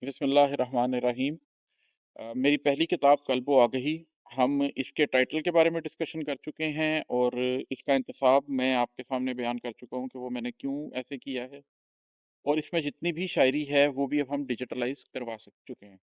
بسم اللہ الرحمن الرحیم۔ میری پہلی کتاب قلب و آگہی، ہم اس کے ٹائٹل کے بارے میں ڈسکشن کر چکے ہیں اور اس کا انتخاب میں آپ کے سامنے بیان کر چکا ہوں کہ وہ میں نے کیوں ایسے کیا ہے، اور اس میں جتنی بھی شاعری ہے وہ بھی اب ہم ڈیجیٹلائز کروا چکے ہیں۔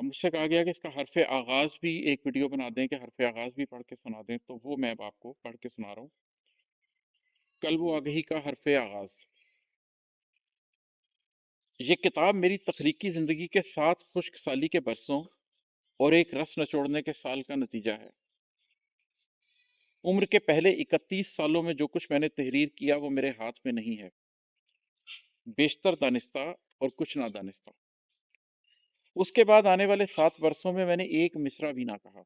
مجھ سے کہا گیا کہ اس کا حرف آغاز بھی ایک ویڈیو بنا دیں، کہ حرف آغاز بھی پڑھ کے سنا دیں، تو وہ میں اب آپ کو پڑھ کے سنا رہا ہوں۔ قلب و آگہی کا حرف آغاز۔ یہ کتاب میری تخلیقی زندگی کے 7 خشک سالی کے برسوں اور ایک رس نچوڑنے کے سال کا نتیجہ ہے۔ عمر کے پہلے 31 سالوں میں جو کچھ میں نے تحریر کیا وہ میرے ہاتھ میں نہیں ہے، بیشتر دانستہ اور کچھ نادانستہ۔ اس کے بعد آنے والے 7 برسوں میں نے ایک مصرع بھی نہ کہا۔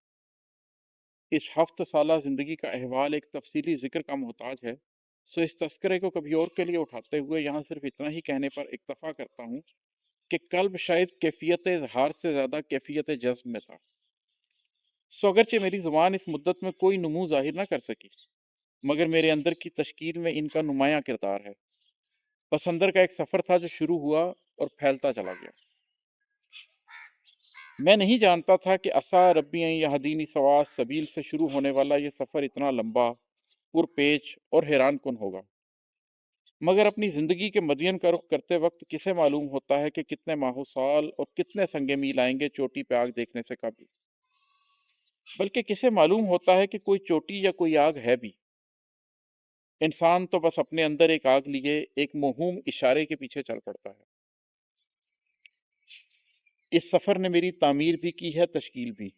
اس 7 سالہ زندگی کا احوال ایک تفصیلی ذکر کا محتاج ہے، سو اس تذکرے کو کبھی اور کے لیے اٹھاتے ہوئے یہاں صرف اتنا ہی کہنے پر اکتفا کرتا ہوں کہ قلب شاید کیفیت اظہار سے زیادہ کیفیت جذب میں تھا۔ سو اگرچہ میری زبان اس مدت میں کوئی نمو ظاہر نہ کر سکی، مگر میرے اندر کی تشکیل میں ان کا نمایاں کردار ہے۔ پس اندر کا ایک سفر تھا جو شروع ہوا اور پھیلتا چلا گیا۔ میں نہیں جانتا تھا کہ عسیٰ ربی ان یہدینی سواء السبیل سے شروع ہونے والا یہ سفر اتنا لمبا، پرپیچ اور حیران کن ہوگا، مگر اپنی زندگی کے مدین کا رخ کرتے وقت کسے معلوم ہوتا ہے کہ کتنے ماہ و سال اور کتنے سنگ میل آئیں گے چوٹی پہ آگ دیکھنے سے قبل، بلکہ کسے معلوم ہوتا ہے کہ کوئی چوٹی یا کوئی آگ ہے بھی۔ انسان تو بس اپنے اندر ایک آگ لیے ایک موہوم اشارے کے پیچھے چل پڑتا ہے۔ اس سفر نے میری تعمیر بھی کی ہے، تشکیل بھی،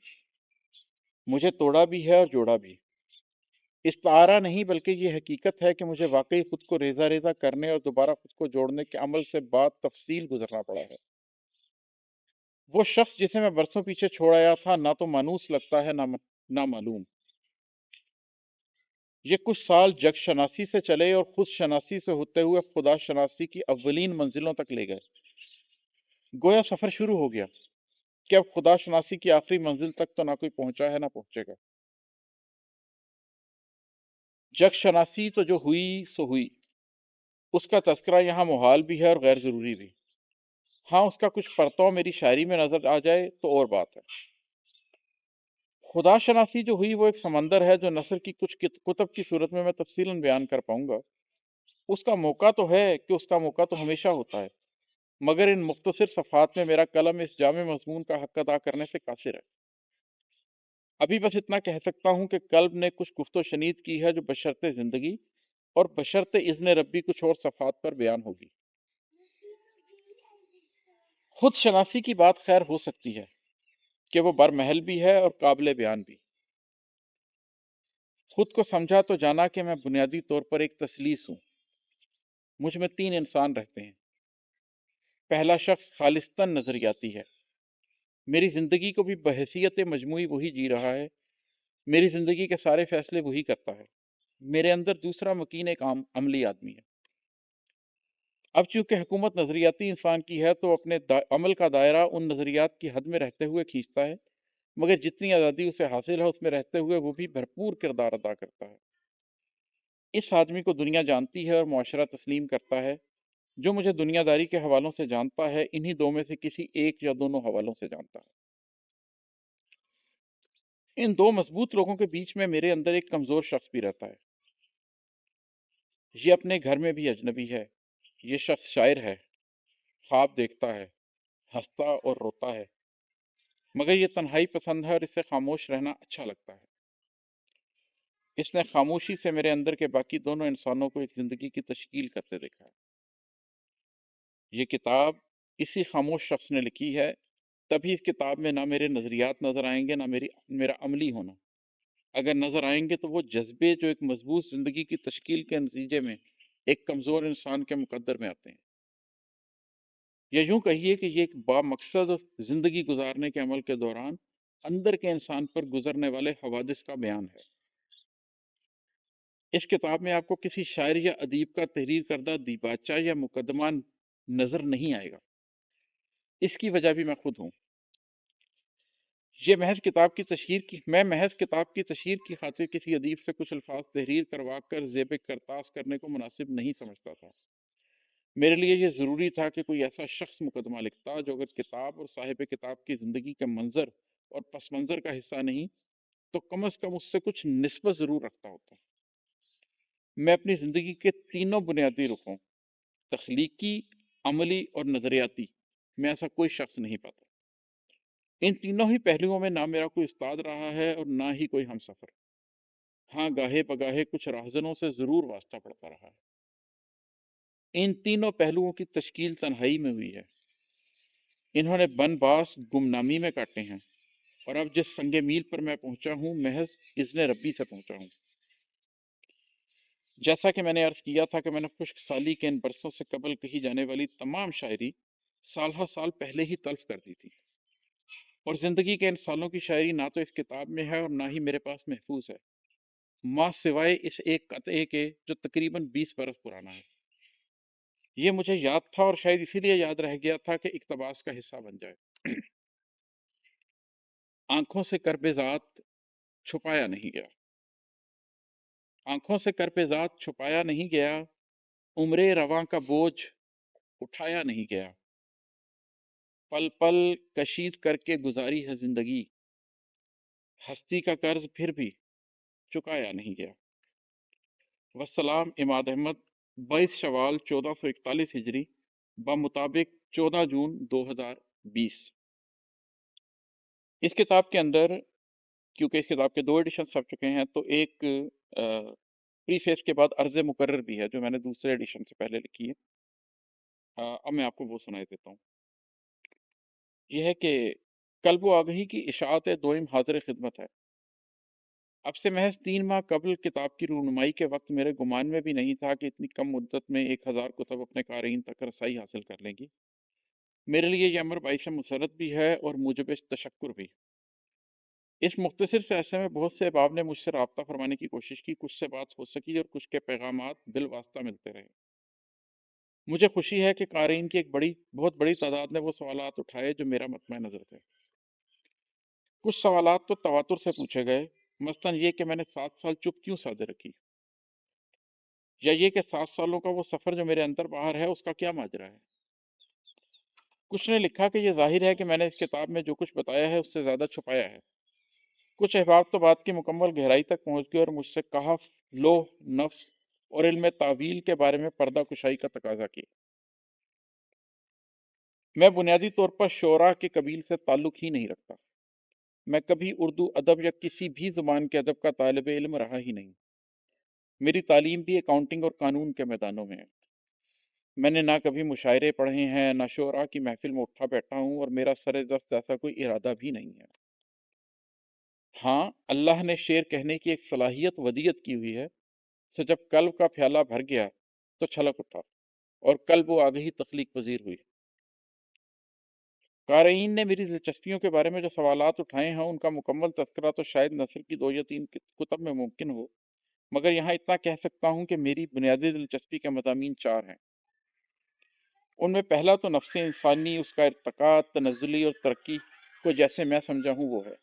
مجھے توڑا بھی ہے اور جوڑا بھی۔ استعارہ نہیں بلکہ یہ حقیقت ہے کہ مجھے واقعی خود کو ریزہ ریزہ کرنے اور دوبارہ خود کو جوڑنے کے عمل سے بعد تفصیل گزرنا پڑا ہے۔ وہ شخص جسے میں برسوں پیچھے چھوڑ آیا تھا نہ تو مانوس لگتا ہے نہ معلوم۔ یہ کچھ سال جگ شناسی سے چلے اور خود شناسی سے ہوتے ہوئے خدا شناسی کی اولین منزلوں تک لے گئے۔ گویا سفر شروع ہو گیا کہ اب خدا شناسی کی آخری منزل تک تو نہ کوئی پہنچا ہے نہ پہنچے گا۔ جگ شناسی تو جو ہوئی سو ہوئی، اس کا تذکرہ یہاں محال بھی ہے اور غیر ضروری بھی۔ ہاں، اس کا کچھ پرتو میری شاعری میں نظر آ جائے تو اور بات ہے۔ خدا شناسی جو ہوئی وہ ایک سمندر ہے جو نثر کی کچھ کتب کی صورت میں تفصیلاً بیان کر پاؤں گا۔ اس کا موقع تو ہے کہ اس کا موقع تو ہمیشہ ہوتا ہے، مگر ان مختصر صفحات میں میرا قلم اس جامع مضمون کا حق ادا کرنے سے قاصر ہے۔ ابھی بس اتنا کہہ سکتا ہوں کہ قلب نے کچھ گفت و شنید کی ہے جو بشرط زندگی اور بشرط اذن ربی کچھ اور صفحات پر بیان ہوگی۔ خود شناسی کی بات خیر ہو سکتی ہے کہ وہ برمحل بھی ہے اور قابل بیان بھی۔ خود کو سمجھا تو جانا کہ میں بنیادی طور پر ایک تثلیث ہوں۔ مجھ میں 3 انسان رہتے ہیں۔ پہلا شخص خالصتاً نظریاتی ہے، میری زندگی کو بھی بحیثیت مجموعی وہی جی رہا ہے، میری زندگی کے سارے فیصلے وہی کرتا ہے۔ میرے اندر دوسرا مکین ایک عملی آدمی ہے۔ اب چونکہ حکومت نظریاتی انسان کی ہے تو اپنے عمل کا دائرہ ان نظریات کی حد میں رہتے ہوئے کھینچتا ہے، مگر جتنی آزادی اسے حاصل ہے اس میں رہتے ہوئے وہ بھی بھرپور کردار ادا کرتا ہے۔ اس آدمی کو دنیا جانتی ہے اور معاشرہ تسلیم کرتا ہے۔ جو مجھے دنیا داری کے حوالوں سے جانتا ہے انہی دو میں سے کسی ایک یا دونوں حوالوں سے جانتا ہے۔ ان دو مضبوط لوگوں کے بیچ میں میرے اندر ایک کمزور شخص بھی رہتا ہے۔ یہ اپنے گھر میں بھی اجنبی ہے۔ یہ شخص شاعر ہے، خواب دیکھتا ہے، ہنستا اور روتا ہے، مگر یہ تنہائی پسند ہے اور اسے خاموش رہنا اچھا لگتا ہے۔ اس نے خاموشی سے میرے اندر کے باقی دونوں انسانوں کو ایک زندگی کی تشکیل کرتے دیکھا ہے۔ یہ کتاب اسی خاموش شخص نے لکھی ہے، تبھی اس کتاب میں نہ میرے نظریات نظر آئیں گے نہ میرا عملی ہونا۔ اگر نظر آئیں گے تو وہ جذبے جو ایک مضبوط زندگی کی تشکیل کے نتیجے میں ایک کمزور انسان کے مقدر میں آتے ہیں، یا یوں کہیے کہ یہ ایک بامقصد زندگی گزارنے کے عمل کے دوران اندر کے انسان پر گزرنے والے حوادث کا بیان ہے۔ اس کتاب میں آپ کو کسی شاعر یا ادیب کا تحریر کردہ دیباچہ یا مقدمہ نظر نہیں آئے گا۔ اس کی وجہ بھی میں خود ہوں۔ میں محض کتاب کی تشہیر کی خاطر کسی ادیب سے کچھ الفاظ تحریر کروا کر زیب کرتاس کرنے کو مناسب نہیں سمجھتا تھا۔ میرے لیے یہ ضروری تھا کہ کوئی ایسا شخص مقدمہ لکھتا جو اگر کتاب اور صاحب کتاب کی زندگی کے منظر اور پس منظر کا حصہ نہیں تو کم از کم اس سے کچھ نسبت ضرور رکھتا ہوتا۔ میں اپنی زندگی کے تینوں بنیادی رخوں، تخلیقی، عملی اور نظریاتی، میں ایسا کوئی شخص نہیں پاتا۔ ان تینوں ہی پہلوؤں میں نہ میرا کوئی استاد رہا ہے اور نہ ہی کوئی ہم سفر۔ ہاں، گاہے بگاہے کچھ راہزنوں سے ضرور واسطہ پڑتا رہا ہے۔ ان تینوں پہلوؤں کی تشکیل تنہائی میں ہوئی ہے۔ انہوں نے بن باس گمنامی میں کاٹے ہیں، اور اب جس سنگ میل پر میں پہنچا ہوں محض اذن ربی سے پہنچا ہوں۔ جیسا کہ میں نے عرض کیا تھا کہ میں نے خشک سالی کے ان برسوں سے قبل کہی جانے والی تمام شاعری سالہ سال پہلے ہی تلف کر دی تھی، اور زندگی کے ان سالوں کی شاعری نہ تو اس کتاب میں ہے اور نہ ہی میرے پاس محفوظ ہے، ماں سوائے اس ایک قطعے کے جو تقریباً 20 برس پرانا ہے۔ یہ مجھے یاد تھا اور شاید اسی لیے یاد رہ گیا تھا کہ اقتباس کا حصہ بن جائے۔ آنکھوں سے کرب ذات چھپایا نہیں گیا، آنکھوں سے کرب ذات چھپایا نہیں گیا، عمر رواں کا بوجھ اٹھایا نہیں گیا، پل پل کشید کر کے گزاری ہے زندگی، ہستی کا قرض پھر بھی چکایا نہیں گیا۔ والسلام اماد احمد، 22 شوال 1441 ہجری بمطابق 14 جون 2020۔ اس کتاب کے اندر، کیونکہ اس کتاب کے 2 ایڈیشن چھپ چکے ہیں، تو ایک پری فیس کے بعد عرض مقرر بھی ہے جو میں نے دوسرے ایڈیشن سے پہلے لکھی ہے۔ اب میں آپ کو وہ سنائی دیتا ہوں۔ یہ ہے کہ قلب و آگہی کی اشاعت دوئم حاضر خدمت ہے۔ اب سے محض 3 ماہ قبل کتاب کی رونمائی کے وقت میرے گمان میں بھی نہیں تھا کہ اتنی کم مدت میں 1000 کتب اپنے قارئین تک رسائی حاصل کر لیں گی۔ میرے لیے یہ امر باعث مسرت بھی ہے اور موجب تشکر بھی۔ اس مختصر سے عرصے میں بہت سے احباب نے مجھ سے رابطہ فرمانے کی کوشش کی، کچھ سے بات ہو سکی اور کچھ کے پیغامات بالواسطہ ملتے رہے۔ مجھے خوشی ہے کہ قارئین کی ایک بہت بڑی تعداد نے وہ سوالات اٹھائے جو میرا مطمع نظر تھے۔ کچھ سوالات تو تواتر سے پوچھے گئے، مثلاً یہ کہ میں نے 7 سال چپ کیوں سادے رکھی، یا یہ کہ 7 سالوں کا وہ سفر جو میرے اندر باہر ہے اس کا کیا ماجرا ہے۔ کچھ نے لکھا کہ یہ ظاہر ہے کہ میں نے اس کتاب میں جو کچھ بتایا ہے اس سے زیادہ چھپایا ہے۔ کچھ احباب تو بات کی مکمل گہرائی تک پہنچ گئے اور مجھ سے کہف، لوح، نفس اور علم تعویل کے بارے میں پردہ کشائی کا تقاضا کی۔ میں بنیادی طور پر شعراء کے قبیل سے تعلق ہی نہیں رکھتا۔ میں کبھی اردو ادب یا کسی بھی زبان کے ادب کا طالب علم رہا ہی نہیں۔ میری تعلیم بھی اکاؤنٹنگ اور قانون کے میدانوں میں ہے۔ میں نے نہ کبھی مشاعرے پڑھے ہیں، نہ شعراء کی محفل میں اٹھا بیٹھا ہوں، اور میرا سر دست ایسا کوئی ارادہ بھی نہیں ہے۔ ہاں، اللہ نے شعر کہنے کی ایک صلاحیت ودیعت کی ہوئی ہے، سے جب قلب کا پیالہ بھر گیا تو چھلک اٹھا اور قلب و آگہی تخلیق پذیر ہوئی۔ قارئین نے میری دلچسپیوں کے بارے میں جو سوالات اٹھائے ہیں ان کا مکمل تذکرہ تو شاید نثر کی 2 یا 3 کتب میں ممکن ہو، مگر یہاں اتنا کہہ سکتا ہوں کہ میری بنیادی دلچسپی کے مضامین 4 ہیں۔ ان میں پہلا تو نفس انسانی، اس کا ارتقاء، تنزلی اور ترقی کو جیسے میں سمجھا ہوں وہ ہے۔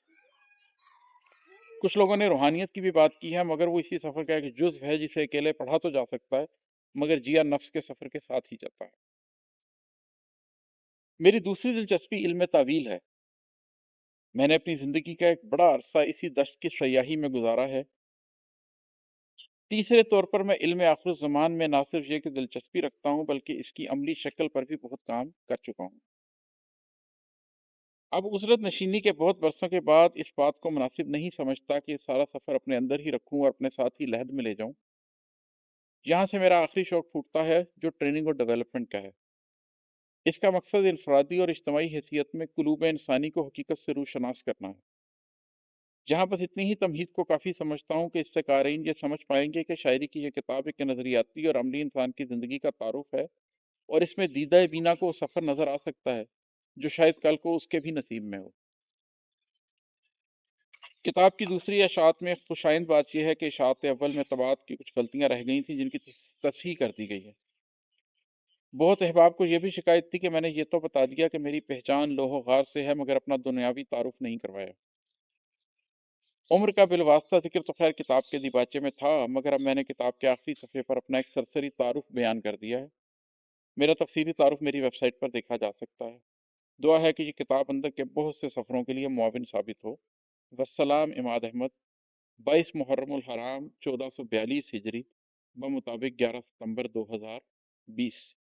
کچھ لوگوں نے روحانیت کی بھی بات کی ہے، مگر وہ اسی سفر کا ایک جزو ہے جسے اکیلے پڑھا تو جا سکتا ہے، مگر جیا نفس کے سفر کے ساتھ ہی جاتا ہے۔ میری دوسری دلچسپی علم تعویل ہے۔ میں نے اپنی زندگی کا ایک بڑا عرصہ اسی دشت کی سیاحی میں گزارا ہے۔ تیسرے طور پر میں علم آخر الزمان میں نہ صرف یہ کہ دلچسپی رکھتا ہوں بلکہ اس کی عملی شکل پر بھی بہت کام کر چکا ہوں۔ اب اسرت نشینی کے بہت برسوں کے بعد اس بات کو مناسب نہیں سمجھتا کہ سارا سفر اپنے اندر ہی رکھوں اور اپنے ساتھ ہی لحد میں لے جاؤں۔ یہاں سے میرا آخری شوق پھوٹتا ہے جو ٹریننگ اور ڈیولپمنٹ کا ہے۔ اس کا مقصد انفرادی اور اجتماعی حیثیت میں قلوب انسانی کو حقیقت سے روشناس کرنا ہے۔ جہاں بس اتنی ہی تمہید کو کافی سمجھتا ہوں کہ اس سے قارئین یہ سمجھ پائیں گے کہ شاعری کی یہ کتاب ایک نظریاتی اور عملی انسان کی زندگی کا تعارف ہے، اور اس میں دیدہ بینا کو سفر نظر آ سکتا ہے جو شاید کل کو اس کے بھی نصیب میں ہو۔ کتاب کی دوسری اشاعت میں خوشائند بات یہ ہے کہ اشاعت اول میں طباعت کی کچھ غلطیاں رہ گئی تھیں جن کی تصحیح کر دی گئی ہے۔ بہت احباب کو یہ بھی شکایت تھی کہ میں نے یہ تو بتا دیا کہ میری پہچان لوح و غار سے ہے، مگر اپنا دنیاوی تعارف نہیں کروایا۔ عمر کا بالواسطہ ذکر تو خیر کتاب کے دیباچے میں تھا، مگر اب میں نے کتاب کے آخری صفحے پر اپنا ایک سرسری تعارف بیان کر دیا ہے۔ میرا تفصیلی تعارف میری ویب سائٹ پر دیکھا جا سکتا ہے۔ دعا ہے کہ یہ کتاب اندر کے بہت سے سفروں کے لیے معاون ثابت ہو۔ والسلام اماد احمد، 22 محرم الحرام 1442 ہجری بمطابق 11 ستمبر 2020۔